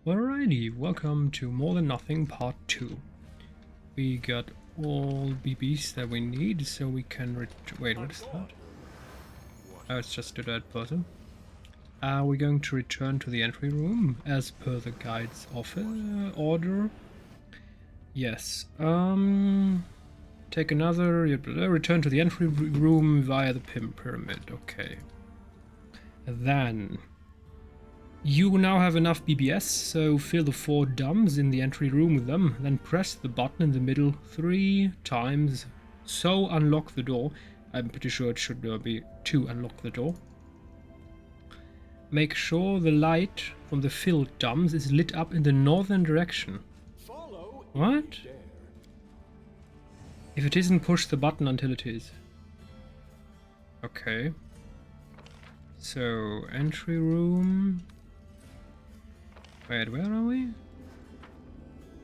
Alrighty, welcome to More Than Nothing Part 2. We got all BBs that we need, so we can wait, what is that? Oh, it's just a dead person. We're going to return to the entry room, as per the guide's order. Yes, take another, return to the entry room via the pyramid, okay. Then you now have enough BBS, so fill the 4 dumbs in the entry room with them, then press the button in the middle 3 times, so unlock the door. I'm pretty sure it should be to unlock the door. Make sure the light from the filled dumbs is lit up in the northern direction. What? If it isn't, push the button until it is. Okay. So, entry room. Wait, where are we?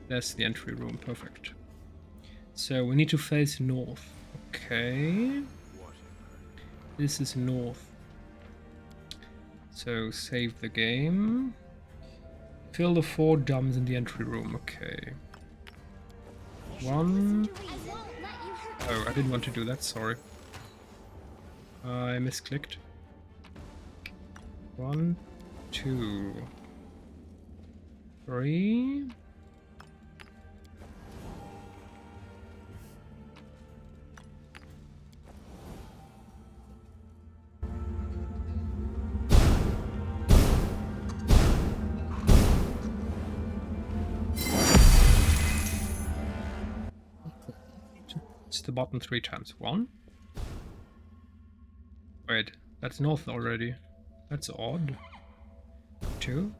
That's the entry room, perfect. So we need to face north. Okay. This is north. So save the game. Fill the 4 dumbs in the entry room, okay. 1. Oh, I didn't want to do that, sorry. I misclicked. 1, 2. 3. It's the button 3 times. 1. Wait, that's north already. That's odd. 2.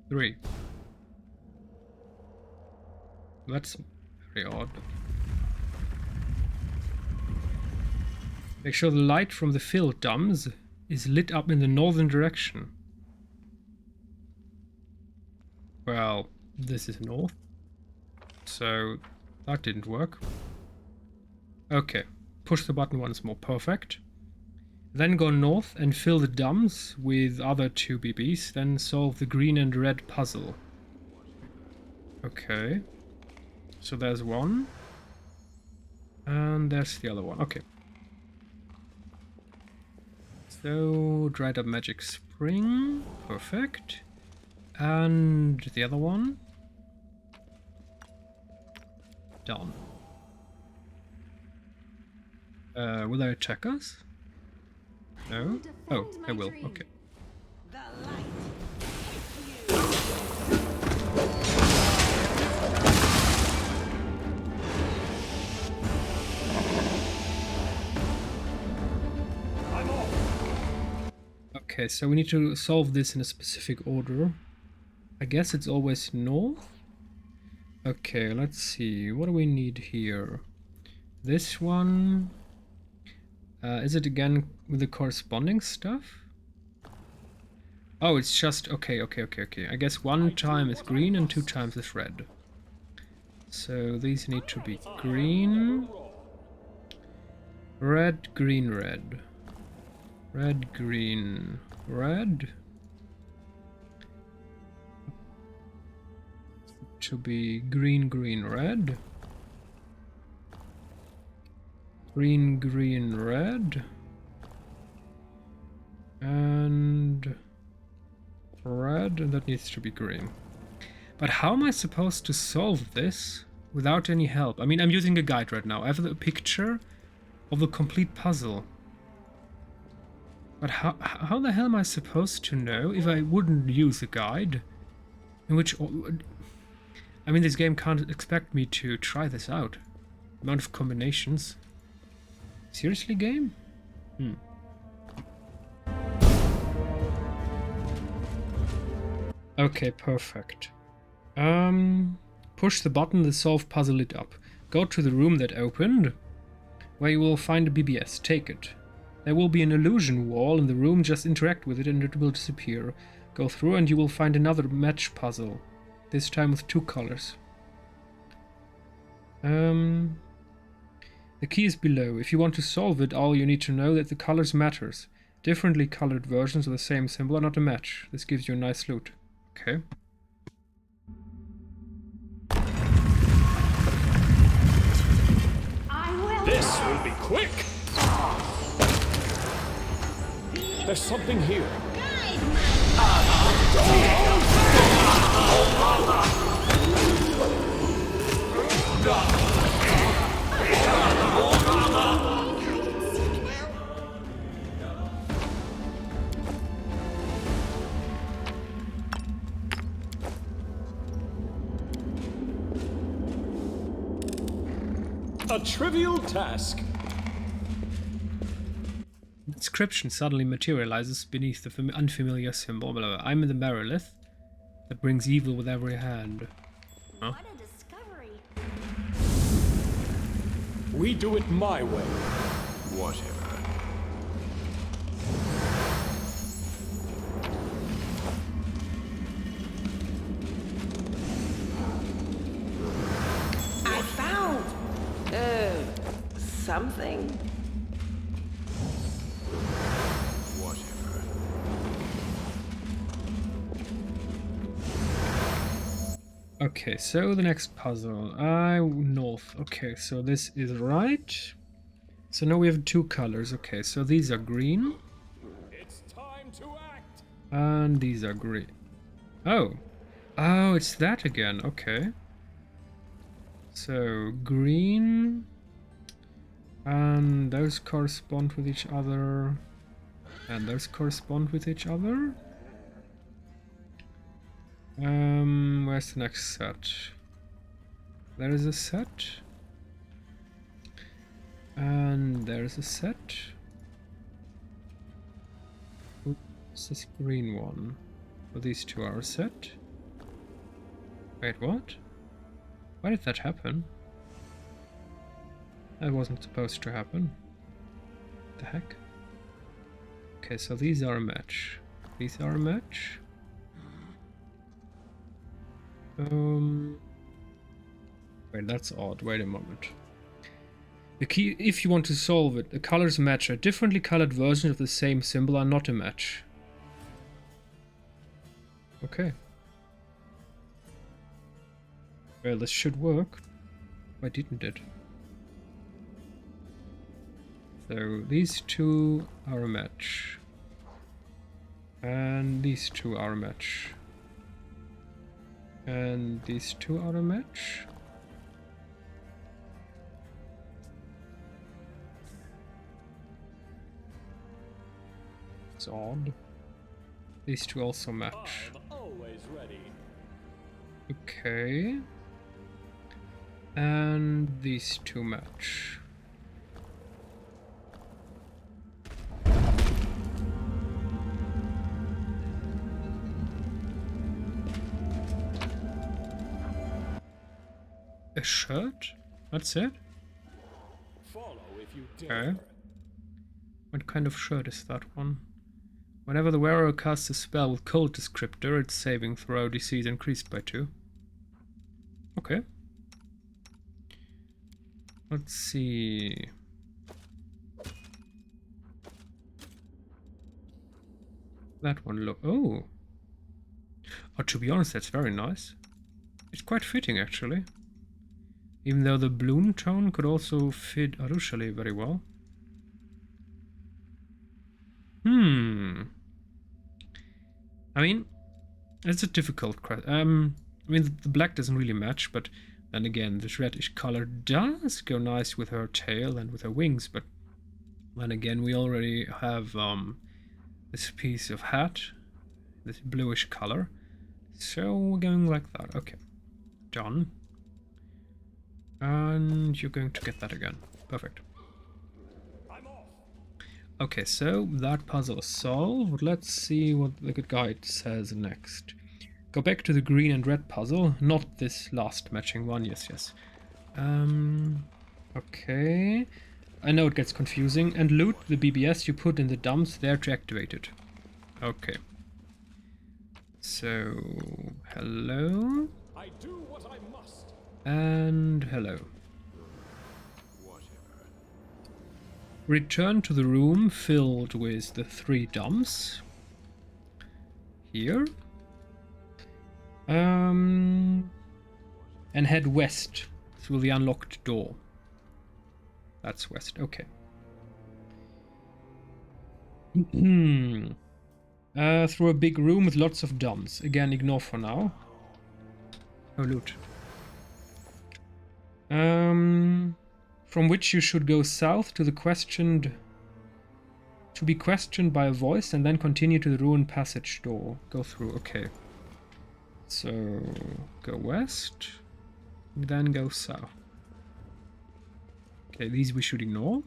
3. That's very odd. Make sure the light from the filled dumbs is lit up in the northern direction. Well, this is north. So that didn't work. Okay, push the button once more. Perfect. Then go north and fill the dumbs with other 2 BBs, then solve the green and red puzzle. Okay. So there's one. And there's the other one. Okay. So, dried up magic spring. Perfect. And the other one. Done. Will they attack us? No? Oh, I will. Okay. Okay, so we need to solve this in a specific order. I guess it's always north? Okay, let's see. What do we need here? This one... is it again with the corresponding stuff? Oh, it's just... Okay. I guess 1 time is green and 2 times is red. So these need to be green. Red, green, red. Red, green, red. To be green, green, red. Green, green, red. And red, and that needs to be green. But how am I supposed to solve this without any help? I mean, I'm using a guide right now. I have the picture of the complete puzzle. But how the hell am I supposed to know if I wouldn't use a guide? In which... I mean, this game can't expect me to try this out. Amount of combinations. Seriously, game? Okay, perfect. Push the button, the solve puzzle lit up. Go to the room that opened, where you will find a BBS. Take it. There will be an illusion wall in the room, just interact with it and it will disappear. Go through and you will find another match puzzle. This time with 2 colors. The key is below. If you want to solve it, all you need to know that the colors matters. Differently colored versions of the same symbol are not a match. This gives you a nice loot. Okay. This will be quick! There's something here. A trivial task. The description suddenly materializes beneath the unfamiliar symbol. Blah, blah. I'm in the Merilith that brings evil with every hand. Huh? What a discovery. We do it my way. Whatever. I found something. Whatever. Okay, so the next puzzle. North. Okay, so this is right. So now we have two colors. Okay, so these are green. It's time to act. And these are green. Oh. Oh, it's that again. Okay. So green. And those correspond with each other. And those correspond with each other. Where's the next set? There is a set. And there's a set. What's this green one? So these two are a set. Wait, what? Why did that happen? That wasn't supposed to happen. What the heck? Okay, so these are a match. These are a match. Wait, that's odd. Wait a moment. The key, if you want to solve it, the colors match. A differently colored version of the same symbol are not a match. Okay. Well, this should work. Why didn't it? So these two are a match. And these two are a match. And these two are a match. It's odd. These two also match. I'm always ready. Okay. And these two match. A shirt? That's it? Follow if you dare. Okay. What kind of shirt is that one? Whenever the wearer casts a spell with cold descriptor, its saving throw DC is increased by 2. Okay. Let's see. That one look. Oh. Oh, to be honest, that's very nice. It's quite fitting, actually. Even though the bloom tone could also fit Arushali very well. I mean, it's a difficult question. I mean, the black doesn't really match, but then again, this reddish color does go nice with her tail and with her wings, but then again, we already have this piece of hat, this bluish color, so we're going like that. Okay, done. And you're going to get that again. Perfect. Okay, so that puzzle is solved. Let's see what the good guide says next. Go back to the green and red puzzle, not this last matching one. Yes, yes. Okay. I know it gets confusing. And loot the BBS you put in the dumps there to activate it. Okay. So, hello. I do what I must. And hello. Return to the room filled with the 3 dumps. Here. And head west through the unlocked door. That's west, okay. Through a big room with lots of dumps. Again, ignore for now. Oh, loot. From which you should go south to the questioned... To be questioned by a voice and then continue to the ruined passage door. Go through, okay. So, go west, then go south. Okay, these we should ignore.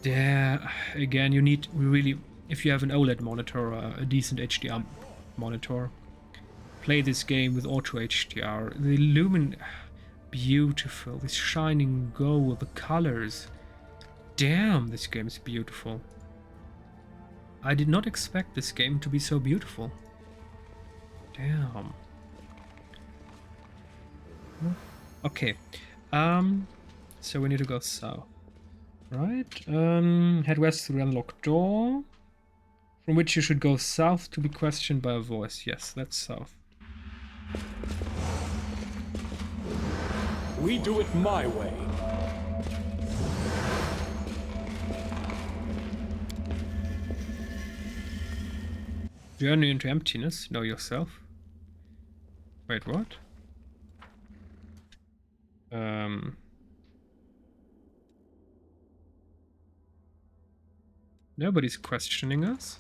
There, again, you need really, if you have an OLED monitor, a decent HDR monitor, play this game with Auto HDR. The lumen, beautiful, this shining gold, the colors. Damn, this game is beautiful. I did not expect this game to be so beautiful. Damn. Okay. So we need to go south. Right. Head west through the unlocked door. From which you should go south to be questioned by a voice. Yes, that's south. We do it my way. Journey into emptiness. Know yourself. Wait, what? Nobody's questioning us.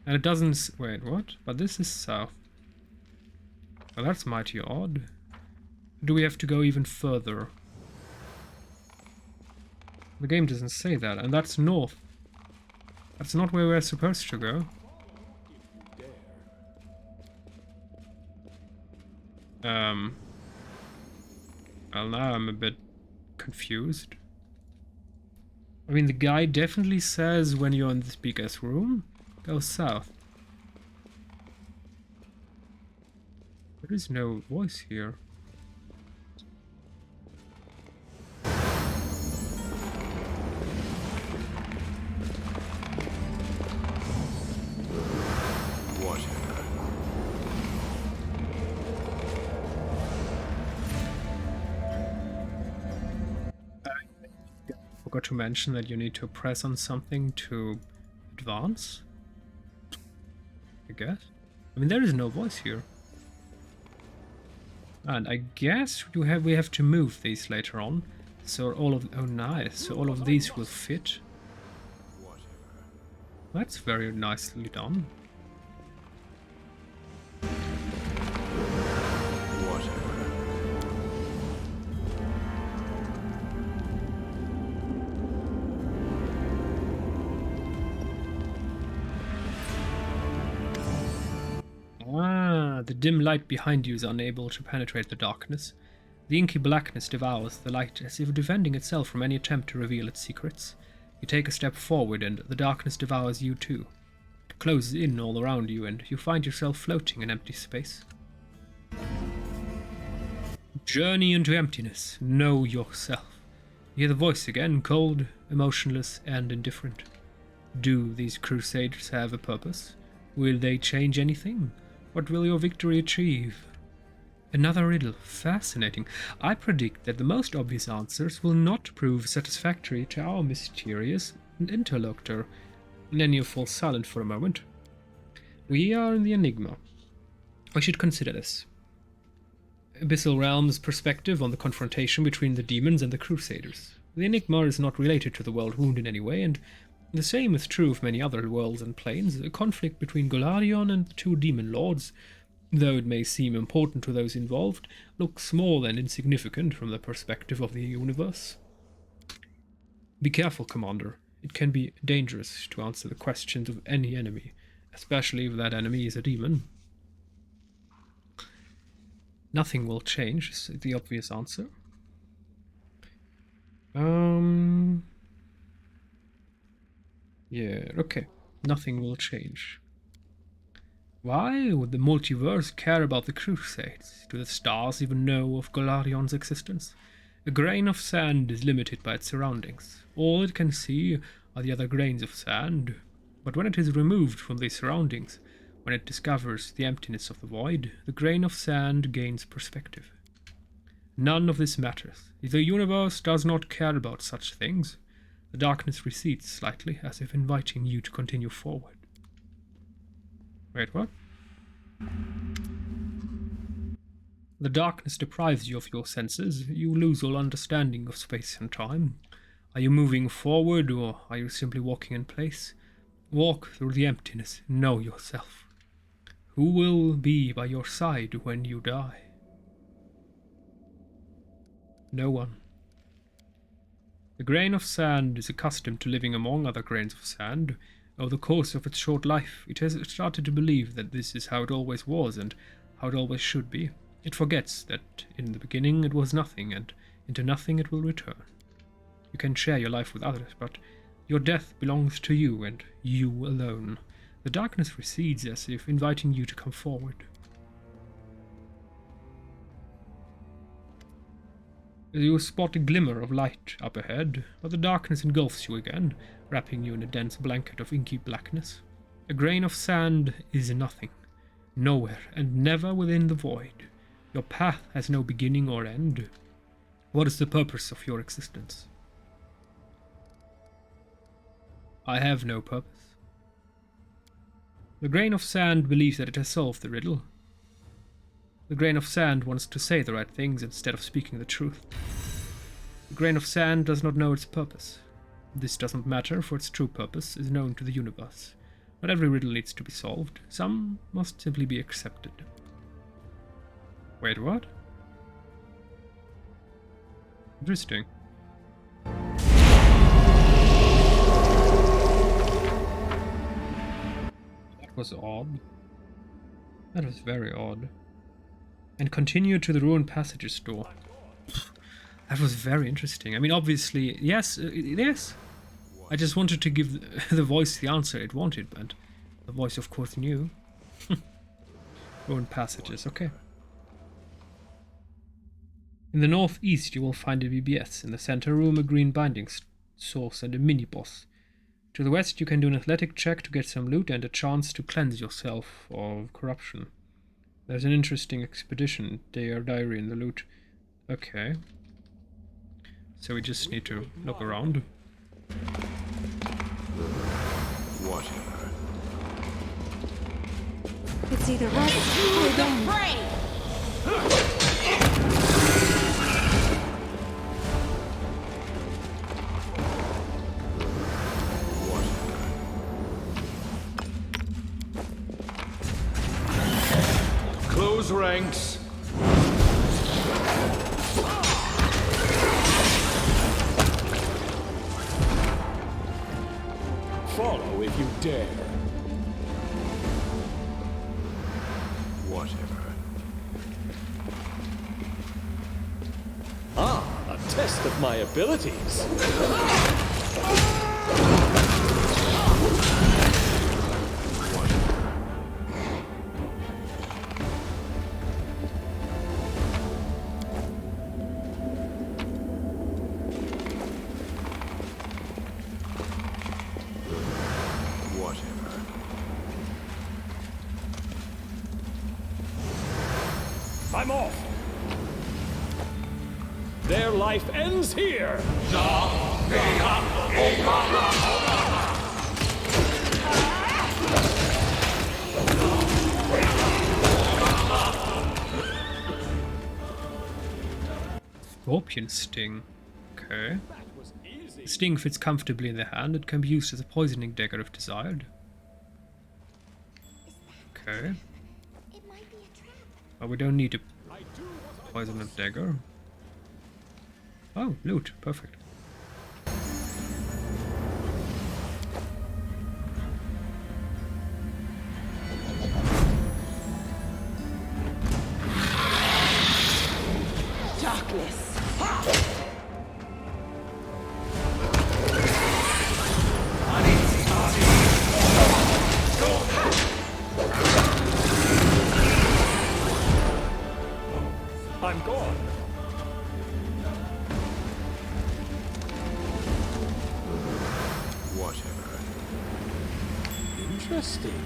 And it doesn't... Wait, what? But this is south. Well, that's mighty odd. Do we have to go even further? The game doesn't say that. And that's north. That's not where we're supposed to go. Well, now I'm a bit confused. I mean, the guy definitely says when you're in the speaker's room, go south. There is no voice here. Forgot to mention that you need to press on something to advance. I guess. I mean, there is no voice here. And I guess we have to move these later on. So all of... Oh, nice. So all of these will fit. That's very nicely done. The dim light behind you is unable to penetrate the darkness. The inky blackness devours the light as if defending itself from any attempt to reveal its secrets. You take a step forward and the darkness devours you too. It closes in all around you and you find yourself floating in empty space. Journey into emptiness. Know yourself. You hear the voice again, cold, emotionless, and indifferent. Do these crusaders have a purpose? Will they change anything? What will your victory achieve? Another riddle. Fascinating. I predict that the most obvious answers will not prove satisfactory to our mysterious interlocutor. And then you fall silent for a moment. We are in the Enigma. I should consider this. Abyssal Realm's perspective on the confrontation between the demons and the crusaders. The Enigma is not related to the world wound in any way, and the same is true of many other worlds and planes. A conflict between Golarion and the two demon lords, though it may seem important to those involved, looks more than insignificant from the perspective of the universe. Be careful, Commander. It can be dangerous to answer the questions of any enemy, especially if that enemy is a demon. Nothing will change, is the obvious answer. Yeah, okay. Nothing will change. Why would the multiverse care about the Crusades? Do the stars even know of Golarion's existence? A grain of sand is limited by its surroundings. All it can see are the other grains of sand. But when it is removed from these surroundings, When it discovers the emptiness of the void, the grain of sand gains perspective. None of this matters. The universe does not care about such things. The darkness recedes slightly, as if inviting you to continue forward. Wait, what? The darkness deprives you of your senses. You lose all understanding of space and time. Are you moving forward, or are you simply walking in place? Walk through the emptiness. Know yourself. Who will be by your side when you die? No one. The grain of sand is accustomed to living among other grains of sand. Over the course of its short life, it has started to believe that this is how it always was and how it always should be. It forgets that in the beginning it was nothing, and into nothing it will return. You can share your life with others, but your death belongs to you and you alone. The darkness recedes as if inviting you to come forward. You spot a glimmer of light up ahead, but the darkness engulfs you again, wrapping you in a dense blanket of inky blackness. A grain of sand is nothing, nowhere and never within the void. Your path has no beginning or end. What is the purpose of your existence? I have no purpose. The grain of sand believes that it has solved the riddle. The grain of sand wants to say the right things instead of speaking the truth. The grain of sand does not know its purpose. This doesn't matter, for its true purpose is known to the universe. Not every riddle needs to be solved. Some must simply be accepted. Wait, what? Interesting. That was odd. That was very odd. And continue to the ruined passages door. That was very interesting. I mean, obviously, yes, yes. I just wanted to give the voice the answer it wanted, but the voice, of course, knew. Ruined passages, okay. In the northeast, you will find a BBS. In the center room, a green binding source and a mini-boss. To the west, you can do an athletic check to get some loot and a chance to cleanse yourself of corruption. There's an interesting expedition diary in the loot. Okay. So we just need to look around. Whatever. It's either right or don't pray. Close ranks. Follow if you dare. Whatever. Ah, a test of my abilities. I'm off. Their life ends here. Scorpion sting. Okay. That was easy. The sting fits comfortably in the hand. It can be used as a poisoning dagger if desired. Okay. It might be a trap. But we don't need a I do what I poison must. dagger. Oh, loot. Perfect. Darkness. I'm gone. Whatever. Interesting.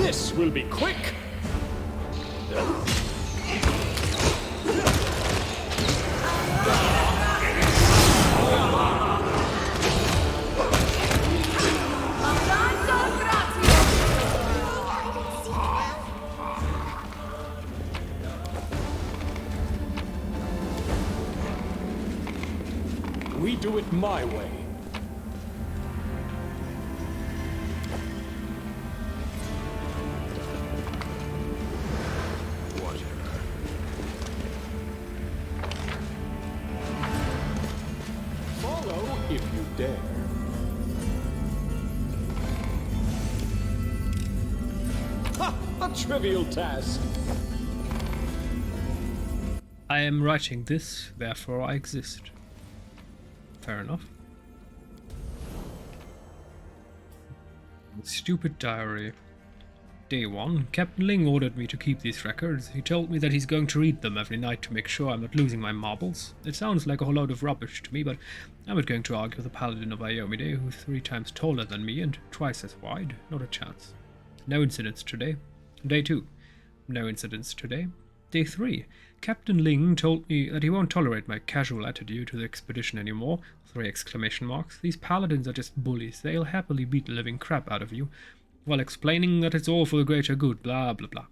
This will be quick. We do it my way. Whatever. Follow if you dare. Ha! A trivial task. I am writing this, therefore I exist. Fair enough. Stupid diary. Day 1. Captain Ling ordered me to keep these records. He told me that he's going to read them every night to make sure I'm not losing my marbles. It sounds like a whole load of rubbish to me, but I'm not going to argue with the paladin of Iomide, who's 3 times taller than me and twice as wide. Not a chance. No incidents today. Day 2. No incidents today. Day 3. Captain Ling told me that he won't tolerate my casual attitude to the expedition anymore. 3 exclamation marks. These paladins are just bullies. They'll happily beat the living crap out of you, while explaining that it's all for the greater good, blah blah blah.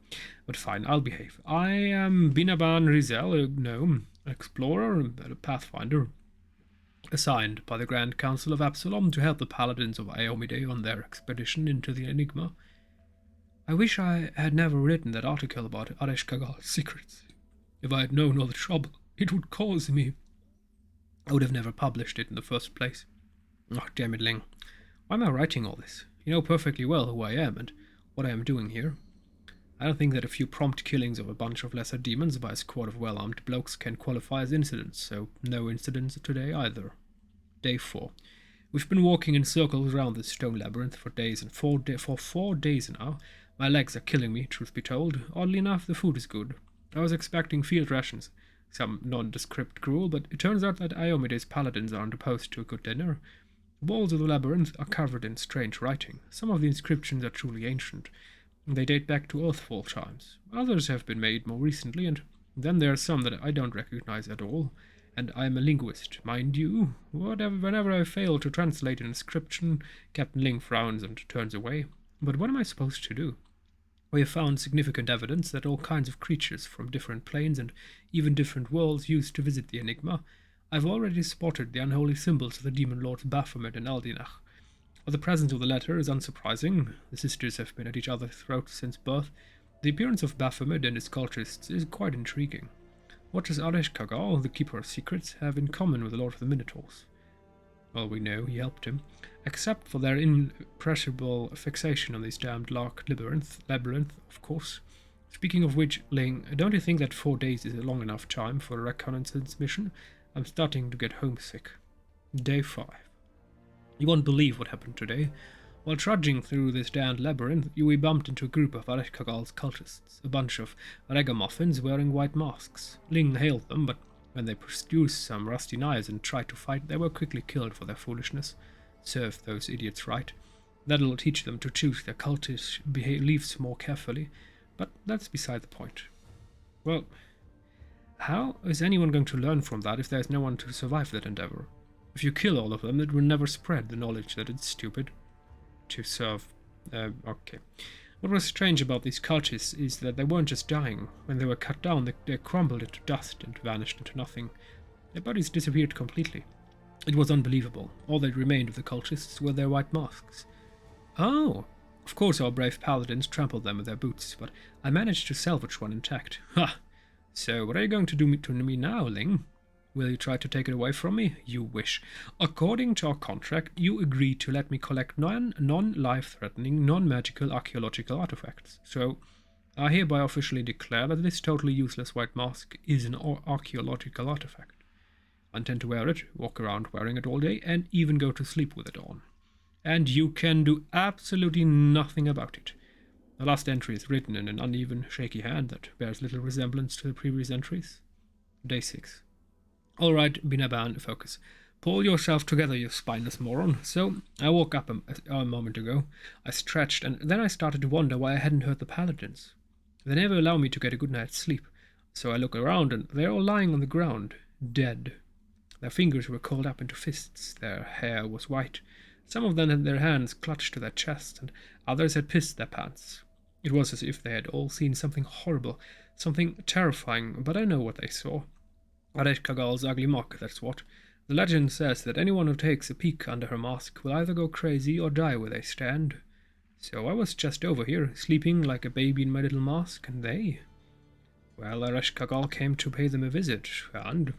But fine, I'll behave. I am Binaban Rizel, a gnome, an explorer, and a Pathfinder, assigned by the Grand Council of Absalom to help the paladins of Iomide on their expedition into the Enigma. I wish I had never written that article about Archangels' secrets. If I had known all the trouble it would cause me, I would have never published it in the first place. Oh, damn it, Ling. Why am I writing all this? You know perfectly well who I am and what I am doing here. I don't think that a few prompt killings of a bunch of lesser demons by a squad of well-armed blokes can qualify as incidents, so no incidents today either. Day 4. We've been walking in circles around this stone labyrinth for days, and for 4 days now. My legs are killing me, truth be told. Oddly enough, the food is good. I was expecting field rations, some nondescript gruel, but it turns out that Iomide's paladins aren't opposed to a good dinner. The walls of the labyrinth are covered in strange writing. Some of the inscriptions are truly ancient. They date back to Earthfall times. Others have been made more recently, and then there are some that I don't recognize at all. And I am a linguist, mind you. Whenever I fail to translate an inscription, Captain Ling frowns and turns away. But what am I supposed to do? We have found significant evidence that all kinds of creatures from different planes and even different worlds used to visit the Enigma. I've already spotted the unholy symbols of the demon lords Baphomet and Aldinach. The presence of the latter is unsurprising. The sisters have been at each other's throats since birth. The appearance of Baphomet and his cultists is quite intriguing. What does Archangel, the keeper of secrets, have in common with the Lord of the Minotaurs? Well, we know he helped him, except for their impressible fixation on this damned lark labyrinth, of course. Speaking of which, Ling, don't you think that 4 days is a long enough time for a reconnaissance mission? I'm starting to get homesick. Day 5. You won't believe what happened today. While trudging through this damned labyrinth, we bumped into a group of Archangels' cultists, a bunch of ragamuffins wearing white masks. Ling hailed them, but when they produced some rusty knives and tried to fight, they were quickly killed for their foolishness. Serve those idiots right. That'll teach them to choose their cultish beliefs more carefully, but that's beside the point. Well, how is anyone going to learn from that if there's no one to survive that endeavor? If you kill all of them, it will never spread the knowledge that it's stupid to serve. Okay. What was strange about these cultists is that they weren't just dying. When they were cut down, they crumbled into dust and vanished into nothing. Their bodies disappeared completely. It was unbelievable. All that remained of the cultists were their white masks. Oh! Of course our brave paladins trampled them with their boots, but I managed to salvage one intact. Ha! So what are you going to do to me now, Ling? Will you try to take it away from me? You wish. According to our contract, you agreed to let me collect non-life-threatening, non-magical archaeological artifacts. So, I hereby officially declare that this totally useless white mask is an archaeological artifact. I intend to wear it, walk around wearing it all day, and even go to sleep with it on. And you can do absolutely nothing about it. The last entry is written in an uneven, shaky hand that bears little resemblance to the previous entries. Day 6. Alright, Binaban, focus. Pull yourself together, you spineless moron. So, I woke up a moment ago. I stretched, and then I started to wonder why I hadn't heard the paladins. They never allow me to get a good night's sleep. So I look around, and they're all lying on the ground, dead. Their fingers were curled up into fists. Their hair was white. Some of them had their hands clutched to their chests, and others had pissed their pants. It was as if they had all seen something horrible, something terrifying, but I know what they saw. Archangels' ugly mock, that's what. The legend says that anyone who takes a peek under her mask will either go crazy or die where they stand. So I was just over here, sleeping like a baby in my little mask, and they... Well, Archangel came to pay them a visit, and...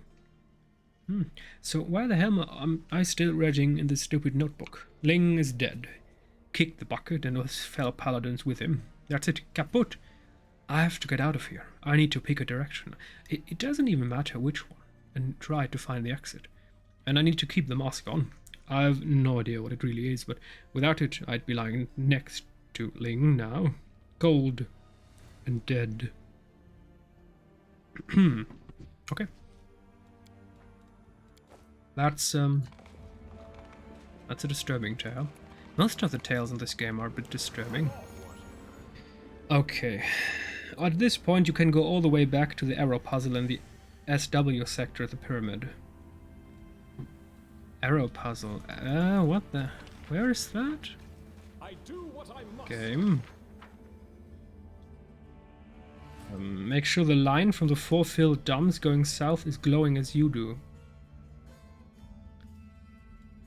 So why the hell am I still reading in this stupid notebook? Ling is dead. Kicked the bucket and those fell paladins with him. That's it, kaput. I have to get out of here. I need to pick a direction. It doesn't even matter which one, and try to find the exit. And I need to keep the mask on. I have no idea what it really is, but without it, I'd be lying next to Ling now. Cold and dead. Okay. That's a disturbing tale. Most of the tales in this game are a bit disturbing. Okay. At this point, you can go all the way back to the arrow puzzle in the SW sector of the pyramid. Arrow puzzle. What the... Where is that? I do what I must. Game. Make sure the line from the 4 filled dumps going south is glowing as you do.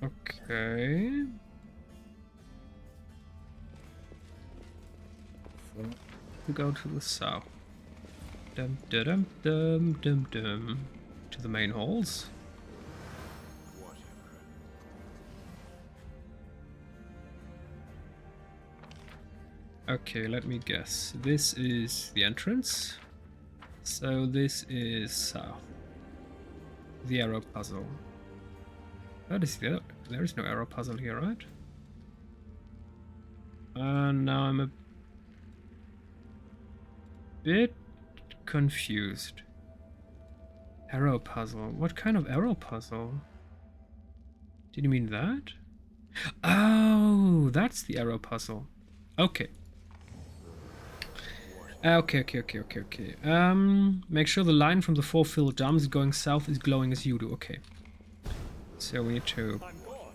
Okay. We go to the south. Dum dum dum dum dum. To the main halls. Okay, let me guess. This is the entrance. So this is south. The arrow puzzle. That is the... There is no arrow puzzle here, right? Now I'm a bit confused. Arrow puzzle. What kind of arrow puzzle? Did you mean that? Oh, that's the arrow puzzle. Okay. Okay. Make sure the line from the 4 filled dumps going south is glowing as you do. Okay. So we need to...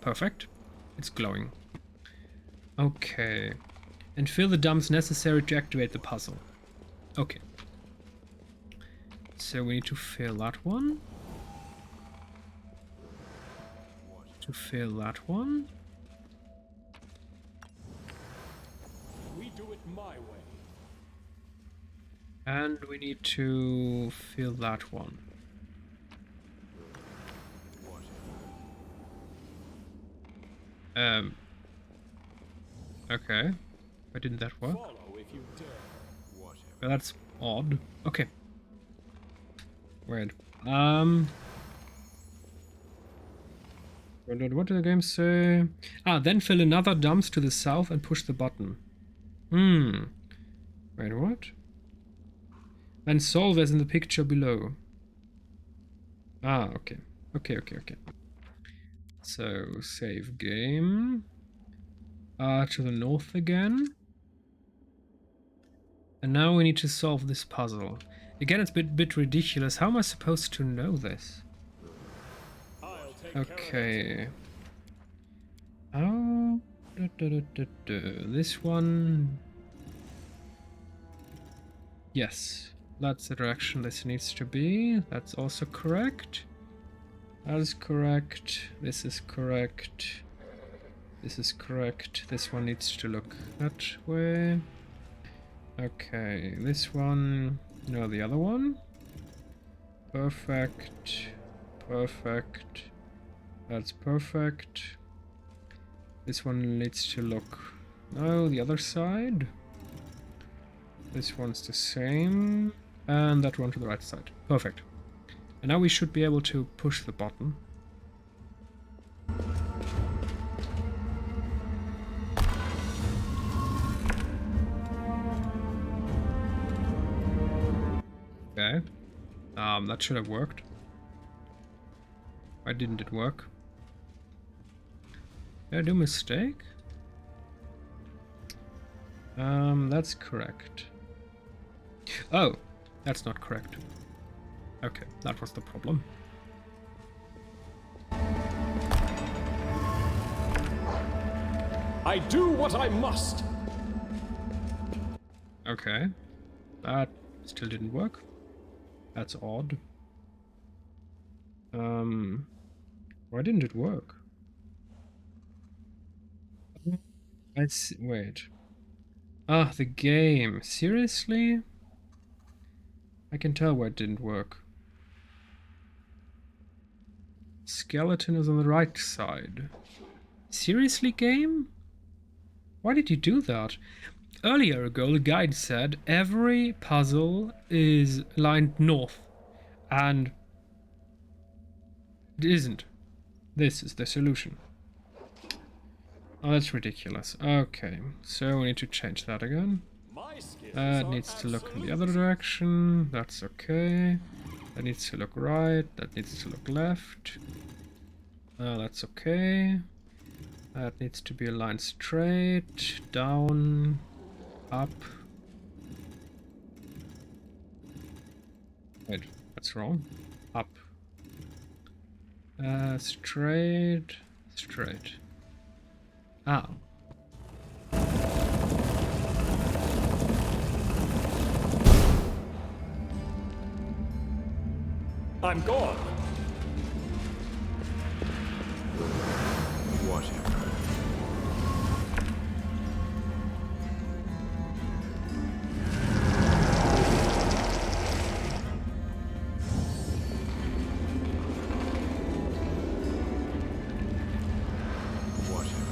Perfect. It's glowing. Okay. And fill the dumps necessary to activate the puzzle. Okay. So we need to fill that one. To fill that one. We do it my way. And we need to fill that one. Okay. Why didn't that work? Follow if you dare. Well, that's odd. Okay. Weird. What did the game say? Then fill another dumps to the south and push the button. Wait, what? Then solve as in the picture below. Okay. Okay. So, save game. To the north again. And now we need to solve this puzzle. Again, it's a bit ridiculous. How am I supposed to know this? I'll take Okay. Oh, this one. Yes, that's the direction this needs to be. That's also correct. That is correct. This is correct. This is correct. This one needs to look that way. Okay, this one. No, the other one. Perfect. Perfect. That's perfect. This one needs to look... No, the other side. This one's the same. And that one to the right side. Perfect. And now we should be able to push the button. Okay. That should have worked. Why didn't it work? Did I do a mistake? That's correct. Oh, that's not correct. Okay, that was the problem. I do what I must. Okay, that still didn't work. That's odd. Why didn't it work? Wait. Ah, the game. Seriously? I can tell why it didn't work. Skeleton is on the right side. Seriously, game? Why did you do that? Earlier ago, the guide said every puzzle is aligned north, and it isn't. This is the solution. Oh, that's ridiculous. Okay, so we need to change that again. My skills That are needs to look in the other absolute. direction. That's okay. That needs to look right. That needs to look left. That's okay. That needs to be aligned straight, down, up. Wait, that's wrong. Up. Straight, straight. Ah. I'm gone. Whatever. Whatever.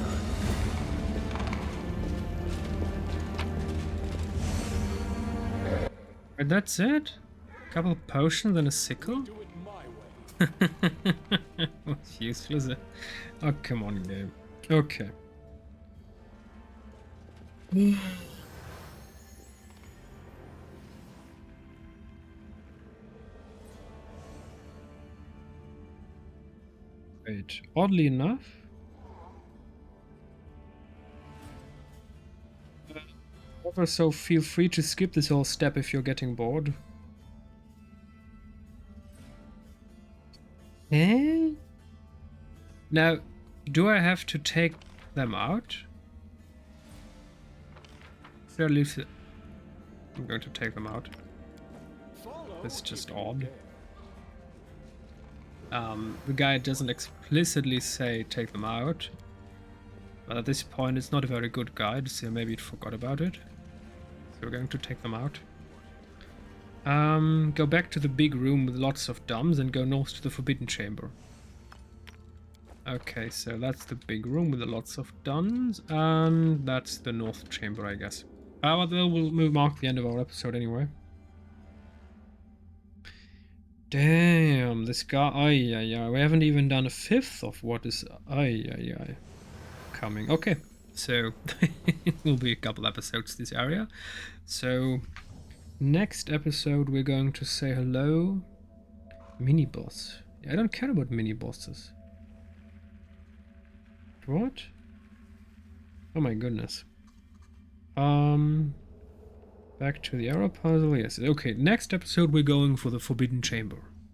And that's it? A couple of potions and a sickle? Do it my way. What's useless? Oh, come on, game. Okay. Wait, oddly enough, so feel free to skip this whole step if you're getting bored. Eh? Now, do I have to take them out? Or at least I'm going to take them out. Follow That's just if you odd. dare. The guide doesn't explicitly say take them out. But at this point it's not a very good guide, so maybe it forgot about it. So we're going to take them out. Go back to the big room with lots of dumps and go north to the Forbidden Chamber. Okay, so that's the big room with lots of duns, and that's the north chamber, I guess. But that will mark the end of our episode anyway. Damn, this guy, ay, we haven't even done a fifth of what is, ay, coming. Okay, so it will be a couple episodes this area. So next episode we're going to say hello. Mini boss. I don't care about mini bosses. What? Oh my goodness. Back to the arrow puzzle. Yes. Okay, next episode we're going for the Forbidden Chamber.